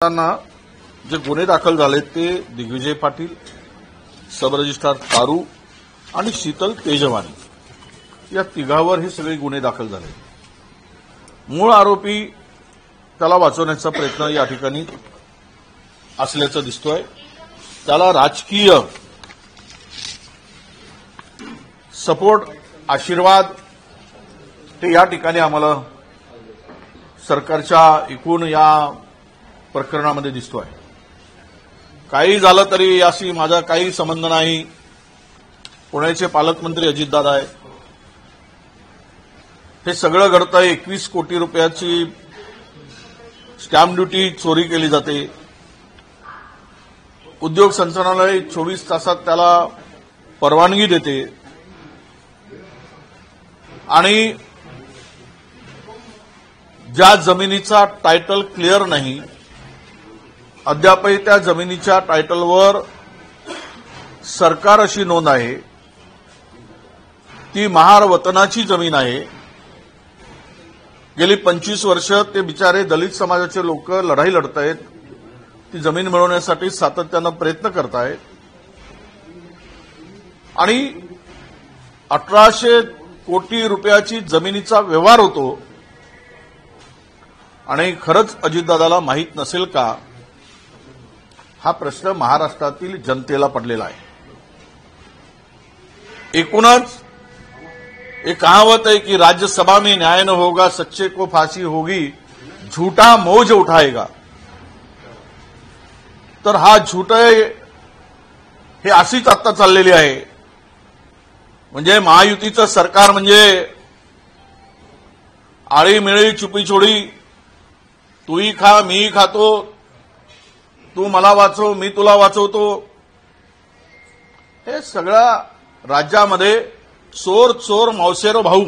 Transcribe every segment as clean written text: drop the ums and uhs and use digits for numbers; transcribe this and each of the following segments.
जे गुन्हे दाखल झाले ते दिग्विजय पाटील, सब रजिस्ट्रार तारू आणि शीतल तेजवानी या तिघावर हे सगळे गुन्हे दाखल झाले। मूळ आरोपी त्याला वाचवण्याचा प्रयत्न या ठिकाणी असल्याचं दिसतोय। त्याला राजकीय सपोर्ट, आशीर्वाद ते या ठिकाणी आम्हाला सरकारच्या एकूण या प्रकरणामध्ये दिसतोय। काही झालं तरी याशी माझा काही संबंध नाही। पुण्याचे पालकमंत्री अजितदादा आहे। हे सगळं घडतंय। 21 कोटी रुपयाची स्टॅम्प ड्युटी चोरी केली जाते। उद्योग संचालनालय 24 तासात त्याला परवानगी देते आणि ज्या जमिनीचा टायटल क्लिअर नाही, अद्यापही त्या जमिनीच्या टायटलवर सरकार अशी नोंद आहे, ती महार वतनाची जमीन आहे। गेली 25 वर्ष ते बिचारे दलित समाजाचे लोक लढाई लढतायत, ती जमीन मिळवण्यासाठी सातत्यानं प्रयत्न करतायत आणि 1800 कोटी रुपयाची जमिनीचा व्यवहार होतो आणि खरंच अजितदादाला माहीत नसेल का, हा प्रश्न महाराष्ट्रातील जनतेला पडलेला आहे। एकूणच एक कहावत है कि राज्यसभा में न्याय न होगा, सच्चे को फांसी होगी, झूठा मौज उठाएगा। तर हा झूठ हे अशीच आता चाललेली आहे। म्हणजे महायुतीचं सरकार म्हणजे आळीमिळी चुपीचोडी, तूही खा मीही खातो, तू मला वाचव मी तुला वाचवतो, हे सगळ्या राज्यामध्ये चोर चोर मौसेरो भाऊ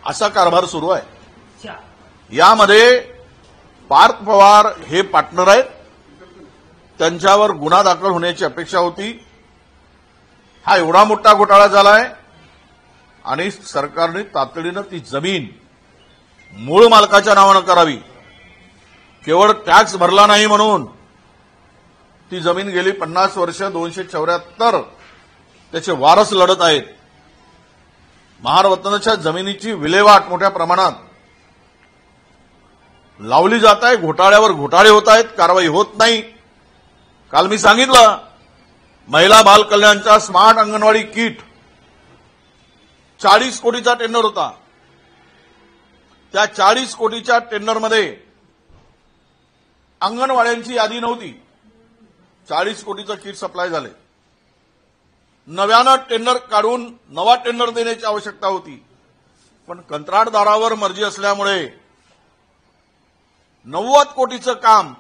असा कारभार सुरू आहे। यामध्ये पार्थ पवार हे पार्टनर आहेत, त्यांच्यावर गुन्हा दाखल होण्याची अपेक्षा होती। हा एवढा मोठा घोटाळा झालाय आणि सरकारने तातडीनं ती जमीन मूळ मालकाच्या नावानं करावी। केवळ टॅक्स भरला नाही म्हणून ती जमीन गेली 50 वर्ष 274 त्याचे वारस लढत आहेत। महार वतनाच्या जमिनीची विल्हेवाट मोठ्या प्रमाणात लावली जात आहे। घोटाळ्यावर घोटाळे होत आहेत, कारवाई होत नाही। काल मी सांगितलं, महिला बाल कल्याणच्या स्मार्ट अंगणवाडी किट 40 कोटीचा टेंडर होता। त्या 40 कोटीच्या टेंडरमध्ये अंगणवाड्यांची यादी नव्हती। 40 कोटीचं किट सप्लाय झाले। नव्यानं टेंडर काढून नवा टेंडर देण्याची आवश्यकता होती, पण कंत्राटदारावर मर्जी असल्यामुळे 90 कोटीचं काम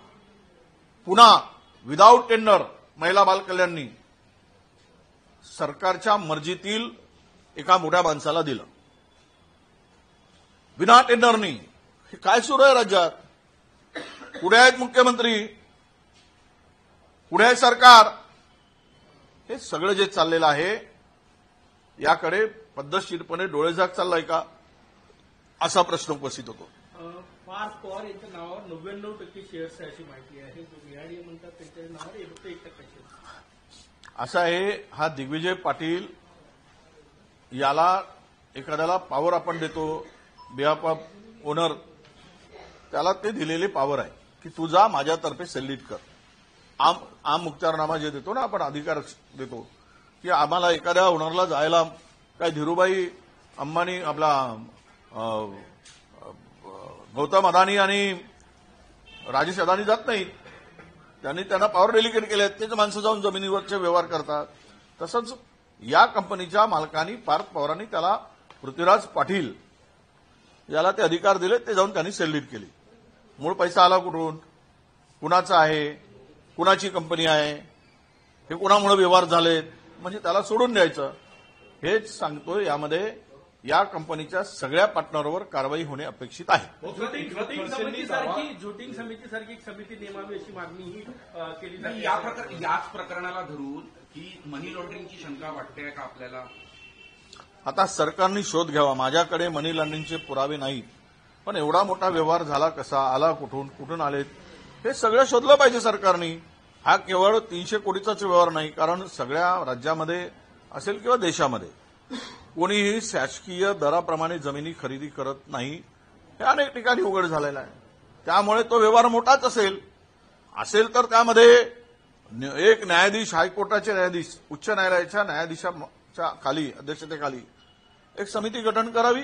पुन्हा विदाऊट टेंडर महिला बाल कल्याणनी सरकारच्या मर्जीतील एका मोठ्या माणसाला दिलं, विना टेंडरनी। हे काय सुरू आहे राज्यात? पुढे आहेत मुख्यमंत्री, पुढे आहे सरकार। हे सगळं जे चाललेलं आहे याकडे पद्धतशीरपणे डोळेझाक चाललाय का, असा प्रश्न उपस्थित होतो। पार्थ पवार यांच्या नावावर 99% शेअर्स आहे अशी माहिती आहे। बिहारी म्हणतात त्यांच्या नावावर 1% शेअर्स असं आहे। हा दिग्विजय पाटील, याला एखाद्याला पॉवर आपण देतो बिहाफ ऑफ ओनर, त्याला ते दिलेली पॉवर आहे की तू जा माझ्यातर्फे सल्यूट कर। आम मुक्तारनामा जे देतो ना आपण, अधिकार देतो की आम्हाला एखाद्या ओनरला जायला, काय धीरूभाई अंबानी आपला गौतम अदानी आणि राजेश अदानी जात नाहीत, त्यांना पॉवर डेलिकेट केले, तेच माणसं जाऊन जमिनीवरचे व्यवहार करतात। तसंच या कंपनीच्या मालकांनी पार्थ पवारांनी त्याला पृथ्वीराज पाटील याला ते अधिकार दिले, ते जाऊन त्यांनी सल्यूट केली। मूळ पैसा आला कुठून, कुणाचा आहे, कुणाची कंपनी आहे, हे कुणामुळे व्यवहार झालेत, म्हणजे त्याला सोडून द्यायचं। हेच सांगतोय, यामध्ये या कंपनीच्या सगळ्या पार्टनरवर कारवाई होणे अपेक्षित आहे। झोटिंग समितीसारखी एक समिती नेमावी अशी मागणीही केली जाते। याच प्रकरणाला धरून की मनी लॉन्ड्रिंगची शंका वाटते का आपल्याला? आता सरकारने शोध घ्यावा। माझ्याकडे मनी लॉन्ड्रिंगचे पुरावे नाहीत, पण एवढा मोठा व्यवहार झाला कसा, आला कुठून, कुठून आलेत, हे सगळं शोधलं पाहिजे सरकारने. हा केवळ 300 कोटीचाच व्यवहार नाही, कारण सगळ्या राज्यामध्ये असेल किंवा देशामध्ये कोणीही शासकीय दराप्रमाणे जमिनी खरेदी करत नाही, हे अनेक ठिकाणी उघड झालेलं आहे. त्यामुळे तो व्यवहार मोठाच असेल तर त्यामध्ये एक न्यायाधीश, हायकोर्टाचे न्यायाधीश, उच्च न्यायालयाच्या न्यायाधीशाच्या खाली, अध्यक्षतेखाली एक समिती गठन करावी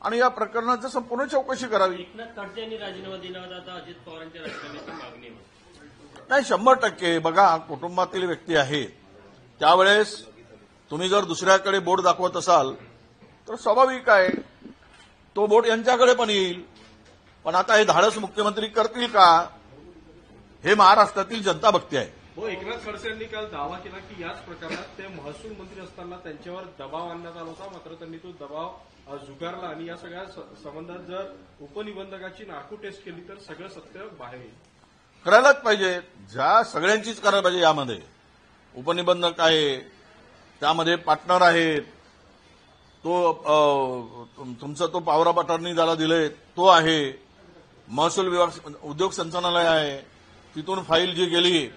आणि या प्रकरणाची संपूर्ण चौकशी करावी. एकनाथ खडसे यांनी राजीनामा दिला होता, आता अजित पवारांच्या राजीनाम्याची मागणी आहे. नाही, 100% बघा, कुटुंबातील व्यक्ती आहे त्यावेळेस तुम्ही जर दुसऱ्याकडे बोट दाखवत असाल तर स्वाभाविक आहे तो बोट यांच्याकडे पण येईल. पण आता हे धाडस मुख्यमंत्री करतील का, हे महाराष्ट्रातील जनता बघते आहे. हो, एकनाथ खडसे यांनी काल दावा केला की याच प्रकरणात ते महसूल मंत्री असताना त्यांच्यावर दबाव आणण्यात आला होता, मात्र त्यांनी तो दबाव झुगारला आणि या सगळ्या संबंधात जर उपनिबंधकाची नार्को टेस्ट केली तर सगळं सत्य बाहेर येईल. करायलाच पाहिजे, ज्या सगळ्यांचीच करायला पाहिजे. यामध्ये उपनिबंधक आहे, त्यामध्ये पार्टनर आहेत, तो तुमचा तो पॉवर ऑफ अटॉर्नी ज्याला दिले तो आहे, महसूल विभाग उद्योग संचालनालय आहे, तिथून फाईल जी गेली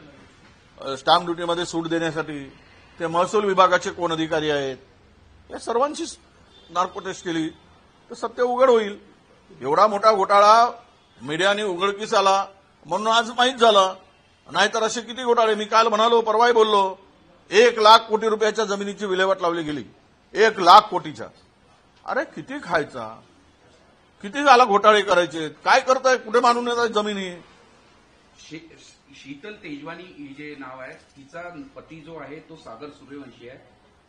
स्टॅम्प ड्युटीमध्ये सूट देण्यासाठी ते महसूल विभागाचे कोण अधिकारी आहेत, या सर्वांची नार्को टेस्ट केली तर सत्य उघड होईल. एवढा मोठा घोटाळा मीडियाने उघडकीस आला म्हणून आज माहीत झालं, नाहीतर असे किती घोटाळे. मी काल म्हणालो, परवाही बोललो, 1,00,000 कोटी रुपयाच्या जमिनीची विल्हेवाट लावली गेली. 1,00,000 कोटीच्या. अरे किती खायचा, किती झाला घोटाळे करायचे, काय करताय, कुठे मानून येतात जमिनी. शीतल तेजवानी ही जे नाव आहे, तिचा पती जो आहे तो सागर सूर्यवंशी आहे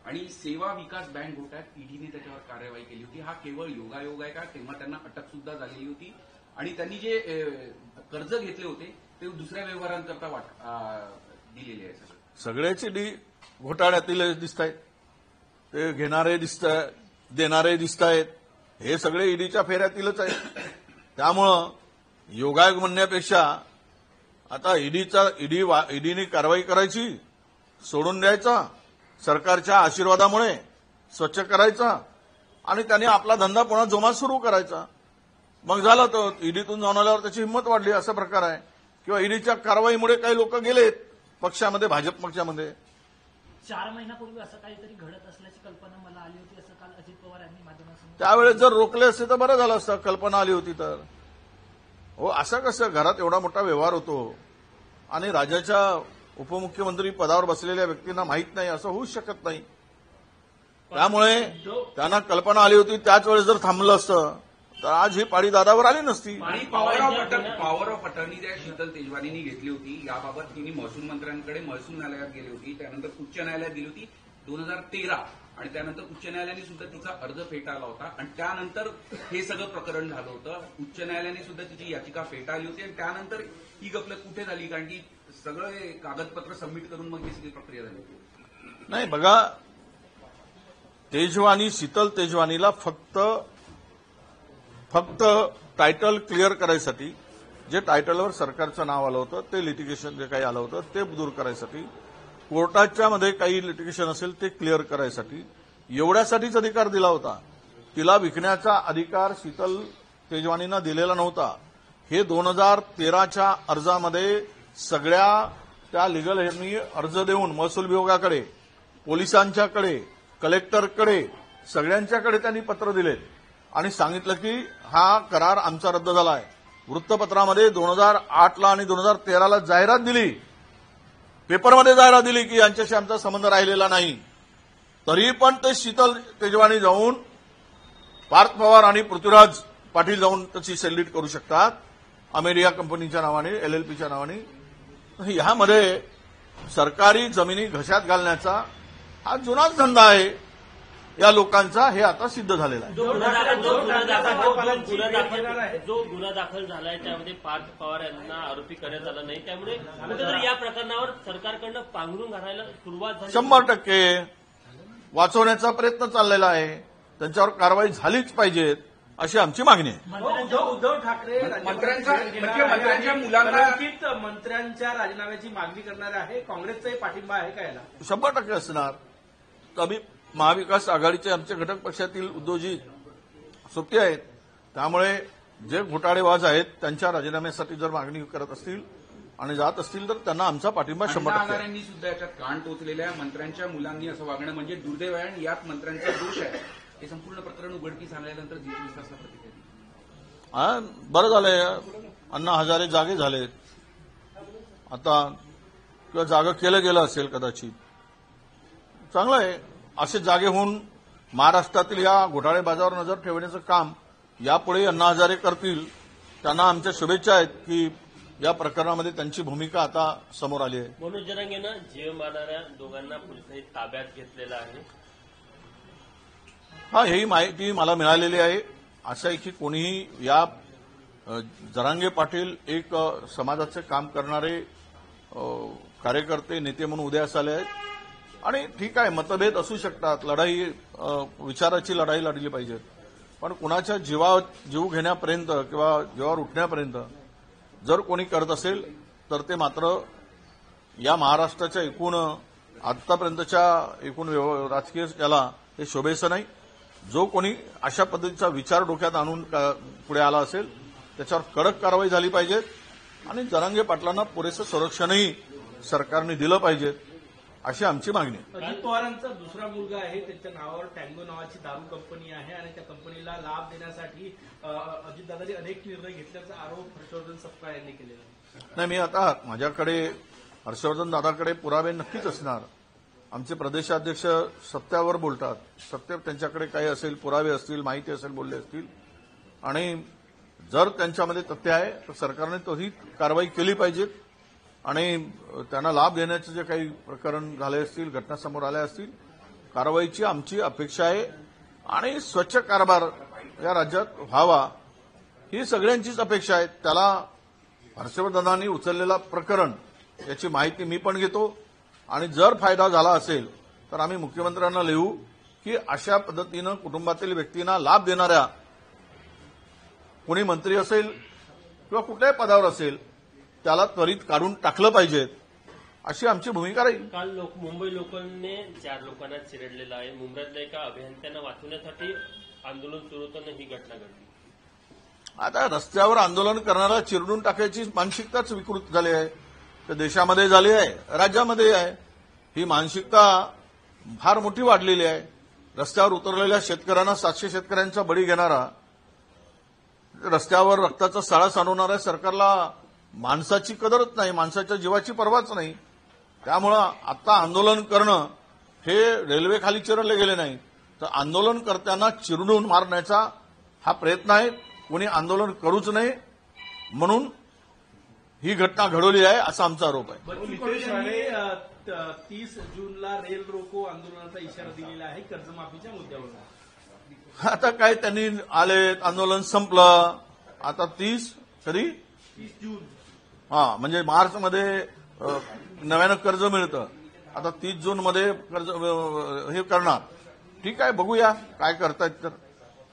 आणि सेवा विकास बँक घोटाळ्यात ईडीने त्याच्यावर कार्यवाही केली होती. हा केवळ योगायोग आहे का? तेव्हा त्यांना अटक सुद्धा झालेली होती आणि त्यांनी जे कर्ज घेतले होते ते दुसऱ्या व्यवहारांकरता दिलेले आहे. सगळ्याचे घोटाळ्यातील दिसत आहेत, ते घेणारे दिसत आहेत, देणारे दिसत आहेत, हे सगळे ईडीच्या फेऱ्यातीलच आहेत. त्यामुळं योगायोग म्हणण्यापेक्षा आता ईडीने कारवाई करायची, सोडून द्यायचा, सरकारच्या आशीर्वादामुळे स्वच्छ करायचा आणि त्याने आपला धंदा पुन्हा जोमात सुरू करायचा. मग झालं तर ईडीतून जाऊन आल्यावर त्याची हिंमत वाढली, असा प्रकार आहे. किंवा ईडीच्या कारवाईमुळे काही लोक गेलेत पक्षामध्ये, भाजप पक्षामध्ये. 4 महिन्यापूर्वी असं काहीतरी घडत असल्याची कल्पना मला आली होती, असं काल अजित पवार यांनी माध्यमांसमोर. त्यावेळेस जर रोखले असते तर बरं झालं असतं, कल्पना आली होती तर. हो, असं कसं घरात एवढा मोठा व्यवहार होतो आणि राज्याच्या उपमुख्यमंत्री पदावर बसलेल्या व्यक्तींना माहीत नाही, असं होऊच शकत नाही. त्यामुळे त्यांना कल्पना आली होती, त्याच वेळेस जर थांबलं असतं तर आज ही पाळी दादावर आली नसती. आणि पॉवर ऑफ अटर्नी ज्या शीतल तेजवानींनी घेतली होती, याबाबत तिने महसूल मंत्र्यांकडे महसूल न्यायालयात गेली होती, त्यानंतर उच्च न्यायालयात गेली होती 2013 आणि त्यानंतर उच्च न्यायालयाने सुद्धा तिचा अर्ज फेटाळला होता आणि त्यानंतर हे सगळं प्रकरण झालं होतं. उच्च न्यायालयाने सुद्धा तिची याचिका फेटाळली होती आणि त्यानंतर ही गफलत कुठे झाली, कारण की सगळं कागदपत्र सबमिट करून मग ही सगळी प्रक्रिया झाली होती. नाही बघा, तेजवानी, शीतल तेजवानीला फक्त टायटल क्लिअर करायसाठी, जे टायटलवर सरकारचं नाव आलं होतं, ते लिटिगेशन जे काही आलं होतं ते दूर करायसाठी, कोर्टाच्या मध्ये काही लिटिगेशन असेल ते क्लिअर करायसाठी, एवढ्यासाठीच अधिकार दिला होता. तिला विकण्याचा अधिकार शीतल तेजवानींना दिलेला नव्हता. हे 2013च्या अर्जामध्ये सगळ्या त्या लिगल यांनी अर्ज देऊन महसूल विभागाकडे, पोलिसांच्याकडे, कलेक्टरकडे, सगळ्यांच्याकडे त्यांनी पत्र दिले आणि सांगितलं की हा करार आमचा रद्द झाला आहे. वृत्तपत्रामध्ये 2008ला आणि 2013ला जाहिरात दिली, पेपरमध्ये जाहिरात दिली की यांच्याशी आमचा संबंध राहिलेला नाही. तरी पण ते शीतल तेजवानी जाऊन पार्थ पवार आणि पृथ्वीराज पाटील जाऊन त्याची सेलिट करू शकतात, अमेरिका कंपनीच्या नावाने, LLPच्या नावाने. ह्यामध्ये सरकारी जमिनी घशात घालण्याचा हा जुनाच धंदा आहे या लोकांचा, हे आता सिद्ध झालेला आहे. जो गुन्हा दाखल झालाय त्यामध्ये पार्थ पवार यांना आरोपी करण्यात आला नाही, त्यामुळे कुठेतरी या प्रकरणावर सरकारकडनं पांघरून घालायला सुरुवात झाली. 100% वाचवण्याचा प्रयत्न चाललेला आहे. त्यांच्यावर कारवाई झालीच पाहिजे अशी आमची मागणी आहे. उद्धव ठाकरे मंत्र्यांच्या मुलांना मंत्र्यांच्या राजीनाम्याची मागणी करणार आहे, काँग्रेसचाही पाठिंबा आहे का याला? 100% असणार. तर महाविकास आघाडीचे आमचे घटक पक्षातील उद्धवजी सोबती आहेत, त्यामुळे जे घोटाळेबाज आहेत त्यांच्या राजीनाम्यासाठी जर मागणी करत असतील आणि जात असतील तर त्यांना आमचा पाठिंबा 100% आहे. आमदारांनी सुद्धा याच्यात कान टोचलेल्या मंत्र्यांच्या मुलांनी असं वागणं म्हणजे दुर्दैव आहे आणि यात मंत्र्यांचा दोष आहे. हे संपूर्ण प्रकरण उघडकीस आणल्यानंतर जी 24 तासाला प्रतिक्रिया दिली. बरं झालंय, अण्णा हजारे जागे झालेत आता, किंवा जागा केलं गेलं असेल कदाचित. चांगलं आहे, असे जागे होऊन महाराष्ट्रातील या घोटाळेबाजावर नजर ठेवण्याचं काम यापुढे अण्णा हजारे करतील. त्यांना आमच्या शुभेच्छा आहेत की या प्रकरणामध्ये त्यांची भूमिका आता समोर आली आहे. मनोज जरांगेनं जीव मारणाऱ्या दोघांना पोलिसांनी ताब्यात घेतलेलं आहे. हा, ही माहिती मला मिळालेली आहे. असं आहे की कोणीही या जरांगे पाटील एक समाजाचे काम करणारे कार्यकर्ते नेते म्हणून उदयास आले आहेत आणि ठीक आहे, मतभेद असू शकतात, लढाई विचाराची लढाई लढली पाहिजे, पण कुणाच्या जीव घेण्यापर्यंत किंवा जीवावर उठण्यापर्यंत जर कोणी करत असेल तर ते मात्र या महाराष्ट्राच्या एकूण आतापर्यंतच्या एकूण राजकीय याला हे शोभेचं नाही. जो कोणी अशा पद्धतीचा विचार डोक्यात आणून पुढे आला असेल त्याच्यावर कडक कारवाई झाली पाहिजे आणि जरांगे पाटलांना पुरेसं संरक्षणही सरकारने दिलं पाहिजे, अशी आमची मागणी आहे. अजित पवारांचा दुसरा मुलगा आहे, त्याच्या नावावर टँगो नावाची दारू कंपनी आहे आणि त्या कंपनीला लाभ देण्यासाठी अजितदादांनी अनेक निर्णय घेतल्याचा आरोप हर्षवर्धन सपकाळ यांनी केलेला आहे. नाही, मी आता माझ्याकडे हर्षवर्धन दादाकडे पुरावे नक्कीच असणार. आमचे प्रदेशाध्यक्ष सत्यावर बोलतात, सत्य त्यांच्याकडे काही असेल, पुरावे असतील, माहिती असेल, बोलले असतील आणि जर त्यांच्यामध्ये तथ्य आहे तर सरकारने तोही कारवाई केली पाहिजे आणि त्यांना लाभ देण्याचे जे काही प्रकरण झाले असतील, घटना समोर आल्या असतील, कारवाईची आमची अपेक्षा आहे आणि स्वच्छ कारभार या राज्यात व्हावा ही सगळ्यांचीच अपेक्षा आहे. त्याला हर्षवर्धनांनी उचललेला प्रकरण याची माहिती मी पण घेतो आणि जर फायदा झाला असेल तर आम्ही मुख्यमंत्र्यांना लिहू की अशा पद्धतीनं कुटुंबातील व्यक्तींना लाभ देणाऱ्या कोणी मंत्री असेल किंवा कुठल्याही पदावर असेल त्याला त्वरित काढून टाकलं पाहिजे, अशी आमची भूमिका राहील. काल मुंबई लोकलने 4 लोकांना चिरडलेलं आहे. मुंबईतल्या एका अभियंत्यांना वाचवण्यासाठी आंदोलन सुरू होताना ही घटना घडली. आता रस्त्यावर आंदोलन करणारा चिरडून टाकायची मानसिकताच विकृत झाली आहे. तर देशामध्ये झाली आहे, राज्यामध्ये आहे. ही मानसिकता फार मोठी वाढलेली आहे. रस्त्यावर उतरलेल्या शेतकऱ्यांना, 700 शेतकऱ्यांचा बळी घेणारा, रस्त्यावर रक्ताचा सळा सांडवणाऱ्या सरकारला माणसाची कदरच नाही, माणसाच्या जीवाची पर्वाच नाही. त्यामुळं आता आंदोलन करणं हे रेल्वे खाली चिरडले गेले नाही, तर आंदोलनकर्त्यांना चिरडून मारण्याचा हा प्रयत्न आहे. कोणी आंदोलन करूच नये म्हणून ही घटना घडवली आहे असा आमचा आरोप आहे. बच्चू कडू यांनी 30 जूनला रेल रोको आंदोलनाचा इशारा दिलेला आहे कर्जमाफीच्या मुद्द्यावर. आता काय, त्यांनी आले, आंदोलन संपलं. आता 30 जून म्हणजे मार्चमध्ये नव्यानं कर्ज मिळतं, आता 30 जूनमध्ये कर्ज हे करणार. ठीक आहे, बघूया काय करतायत. तर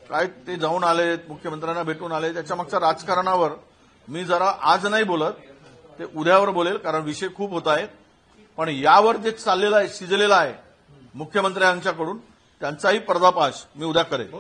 काय ते जाऊन आलेत, मुख्यमंत्र्यांना भेटून आले, त्याच्या मागच्या राजकारणावर मी जरा आज नाही बोलत, ते उद्यावर बोलेल, कारण विषय खूप होत आहेत. पण यावर जे चाललेलं आहे, शिजलेलं आहे मुख्यमंत्र्यांच्याकडून, त्यांचाही पर्दाफाश मी उद्या करेन.